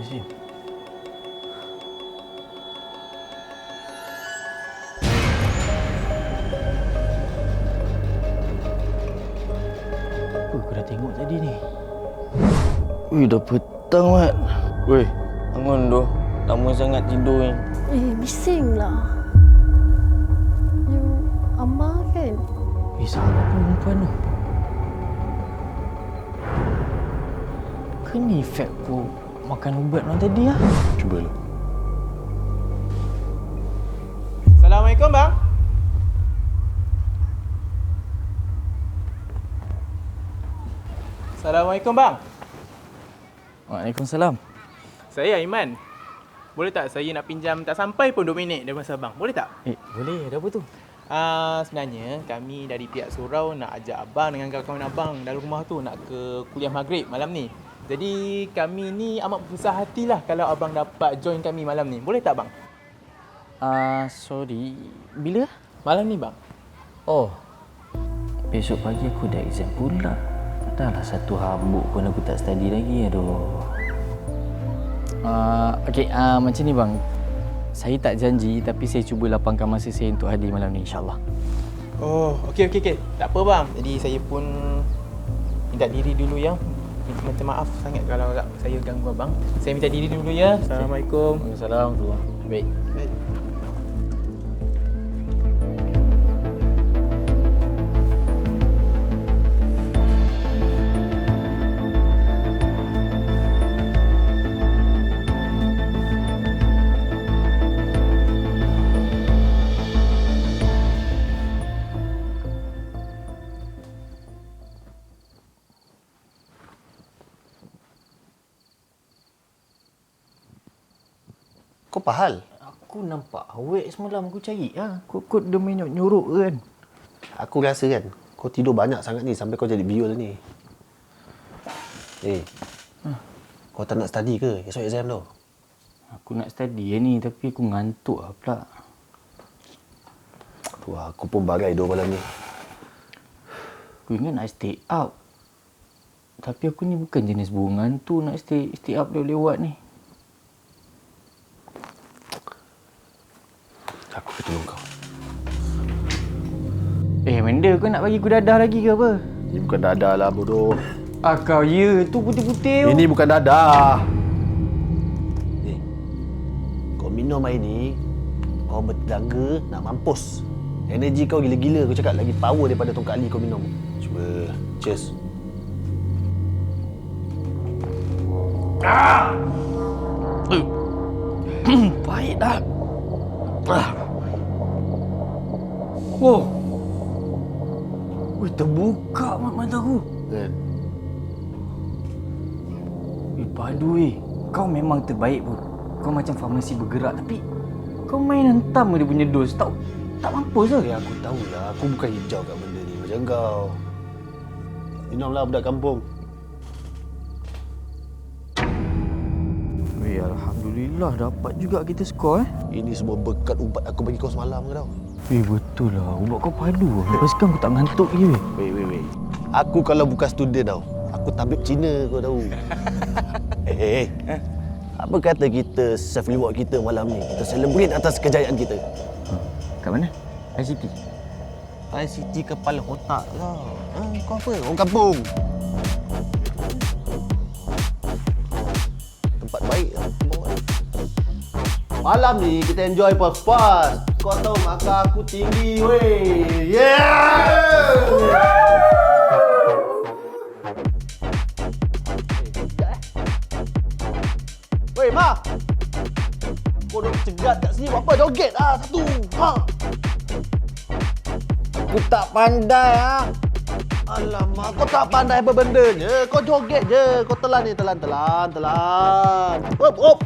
Azim. Apa kau dah tengok tadi ni? Ui, dah petang, Mat. Weh, bangun doh. Lama sangat tidur ni. Bisinglah. You Amar kan? Salah perempuan tu. Ke ni efek aku makan ubat orang tadi lah. Cuba lu. Assalamualaikum, bang. Assalamualaikum, bang. Waalaikumsalam. Saya Aiman. Boleh tak saya nak pinjam tak sampai pun 2 minit dari masa abang? Boleh tak? Boleh. Ada apa tu? Sebenarnya kami dari pihak surau nak ajak abang dengan kawan-kawan abang dalam rumah tu nak ke kuliah maghrib malam ni. Jadi kami ni amat berbesar hatilah kalau abang dapat join kami malam ni. Boleh tak, bang? Sorry. Bila? Malam ni, bang. Oh. Besok pagi aku dah exam pula. Dahlah satu habuk pun aku tak study lagi. Aduh. Okey, macam ni bang. Saya tak janji tapi saya cuba lapangkan masa saya untuk hadir malam ni, insyaAllah. Oh, okey. Tak apa, bang. Jadi saya pun minta diri dulu ya. Minta maaf sangat kalau saya ganggu abang. Saya minta diri dulu ya. Assalamualaikum. Waalaikumsalam. Baik. Kau pahal? Aku nampak awet semalam aku cari lah. Kot dia main nyorok kan. Aku rasa kan, kau tidur banyak sangat ni sampai kau jadi biol ni. Kau tak nak study ke? Esok exam tu. Aku nak study ni tapi aku ngantuk lah pula. Wah, aku pun bagai dua malam ni. Aku ingat nak stay up. Tapi aku ni bukan jenis burung hantu nak stay up lewat ni. Aku akan tolong kau. Menda kau nak bagi aku dadah lagi ke apa? Ini bukan dadah lah, bodoh. Kau ya, tu putih-putih tu. Ini bukan dadah. Kau minum air ni, kau bertenaga nak mampus. Energi kau gila-gila. Kau cakap lagi power daripada tongkat Ali kau minum. Cuba. Cheers. Baik dah. Oh. Wih, terbuka mata aku. Kan? Padu kau memang terbaik pun. Kau macam farmasi bergerak tapi kau main hentam dia punya dos. Tak mampus ke? Aku tahulah. Aku bukan hijau kat benda ni macam kau. Minumlah budak kampung. Alhamdulillah dapat juga kita skor Ini semua berkat ubat aku bagi kau semalam ke tau. Betul lah. Ubat kau padu lah. Lepas sekarang aku tak ngantuk je. Wait. Aku kalau bukan student tau, aku tabib Cina kau tahu. Apa kata kita self reward kita malam ni? Kita celebrate atas kejayaan kita. Kat mana? ICT? ICT kepala otak tau. Kau apa? Orang kampung. Tempat baik tau. Malam ni kita enjoy pas-pas. Kau tahu maka aku tinggi weh. Yeah! Weh, Ma. Kau duduk cegat kat sini buat apa? Joget ah satu. Ha. Aku tak pandai ah. Alamak, kau tak pandai apa bendanya. Kau joget je. Kau telan ni, telan. Hop.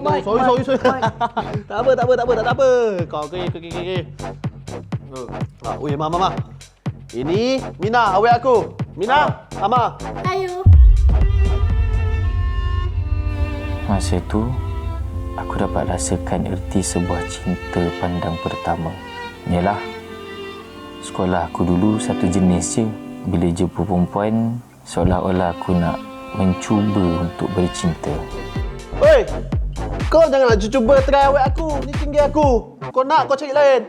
Mike, Sorry. Tak apa. Kau okey. Oi, Mama. Ini Mina, awet aku. Mina, Mama. Ayo. Masa tu, aku dapat rasakan erti sebuah cinta pandang pertama. Yalah, sekolah aku dulu satu jenis je. Bila jumpa perempuan, seolah-olah aku nak mencuba untuk bercinta. Oi, kau janganlah cuba try awet aku. Ni tinggi aku. Kau nak, kau cari lain.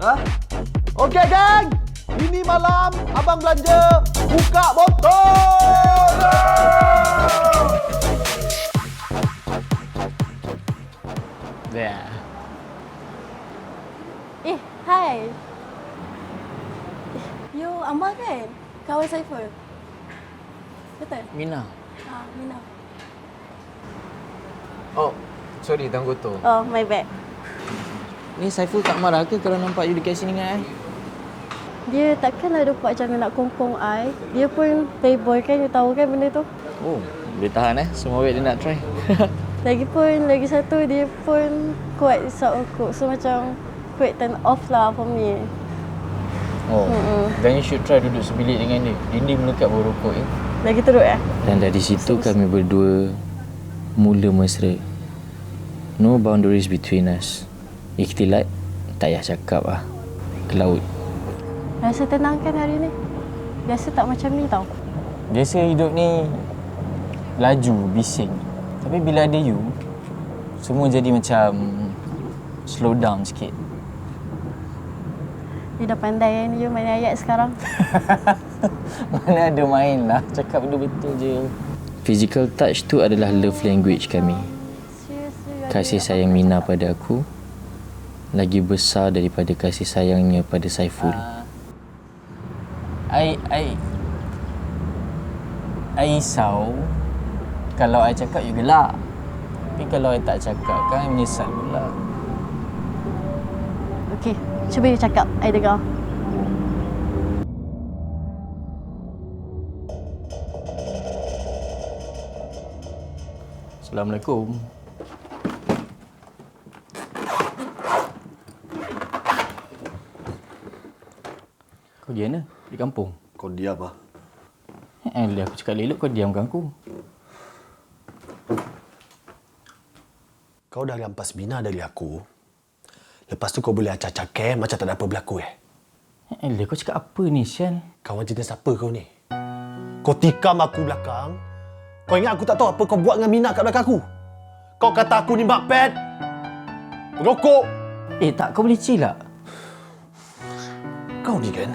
Ha? Okey, geng. Ini malam abang belanja buka botol. Dah. Hai. You Ammar kan? Kawan Saiful? Betul? Mina. Mina. Oh, sorry tangguh tu. Oh, my bad. Ni Saiful tak marah ke kalau nampak you dekat sini dengan I? Dia takkan ada buat jangan nak kongkong I. Dia pun playboy kan, you tahu kan benda tu? Oh, boleh tahan semua wait dia nak try. Lagipun, lagi satu dia pun kuat isap rokok. So macam quite turn off lah for me. Oh, then you should try duduk sebilik dengan dia. Dinding melekat bau rokok ya. Lagi teruk ya? Dan dari situ kami berdua mula mesra. No boundaries between us. Ikhtilat, tak payah cakap lah. Ke laut. Rasa tenang kan hari ni? Biasa tak macam ni tau. Biasa hidup ni laju, bising. Tapi bila ada you, semua jadi macam slow down sikit. You dah pandai kan you main ayat sekarang. Mana ada main lah. Cakap benda betul je. Physical touch tu adalah love language kami. Kasih sayang Mina pada aku lagi besar daripada kasih sayangnya pada Saiful. I risau kalau I cakap you gelak. Tapi kalau I tak cakap kan I menyesal pula. Okey, cuba you cakap. I dengar. Assalamualaikum. Kau pergi mana? Di kampung? Kau diam lah. Aku cakap elok kau diamkan aku. Kau dah rampas Mina dari aku. Lepas tu kau boleh acak-acak macam tak ada apa berlaku Kau cakap apa ni, Sian? Kawan jenis siapa kau ni? Kau tikam aku belakang. Kau ingat aku tak tahu apa kau buat dengan Mina kat belakang aku? Kau kata aku ni bakpet. Rokok. Tak, kau boleh chill tak? Kau ni kan?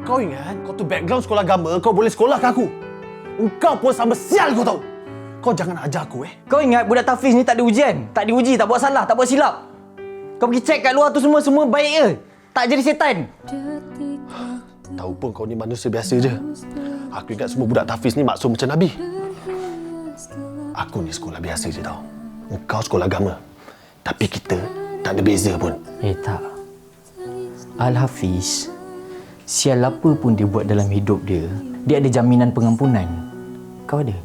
Kau ingat kau tu background sekolah agama, kau boleh sekolah kat aku? Engkau pun sama sial kau tahu. Kau jangan ajar aku Kau ingat budak Tafiz ni tak ada ujian? Tak diuji, tak buat salah, tak buat silap. Kau pergi check kat luar tu semua baik ke? Tak jadi setan. Tahu pun kau ni manusia biasa je. Aku ingat semua budak Tafiz ni maksum macam Nabi. Aku ni sekolah biasa je tau. Engkau sekolah agama. Tapi kita tak ada beza pun. Tak. Al-Hafiz, sial apa pun dia buat dalam hidup dia, dia ada jaminan pengampunan. Kau ada?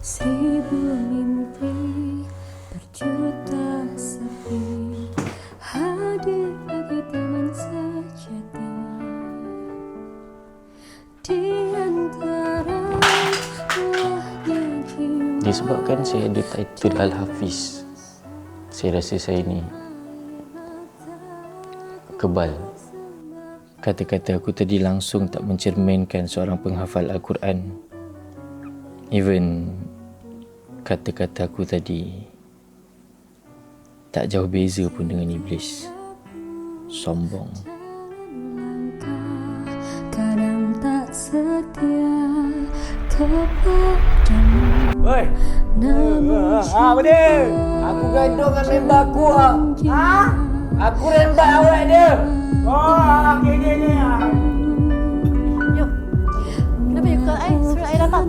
Seribu mimpi berjuta sepi hadir bagi teman sejati di antara buahnya jiwa. Disebabkan saya ada title Al-Hafiz, saya rasa saya ni kebal. Kata-kata aku tadi langsung tak mencerminkan seorang penghafal Al-Quran. Even kata-kata aku tadi tak jauh beza pun dengan iblis. Sombong. Kadang tak setia kepadamu. Oi. Apa dia? Aku gaduh dengan member aku. Aku rembat awak dia. Okey ni. Yo. Kenapa you call I? Suruh I datang.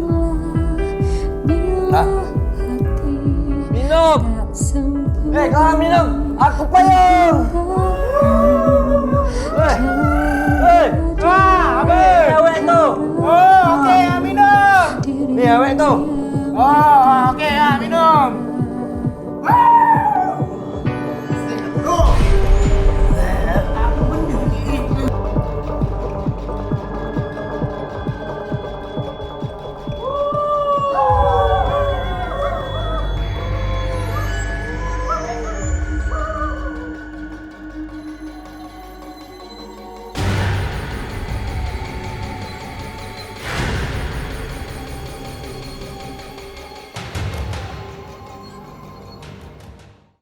Minum. Kau orang minum. Aku payung. Abang. Awak tu. Okey, minum. Ni awak tu.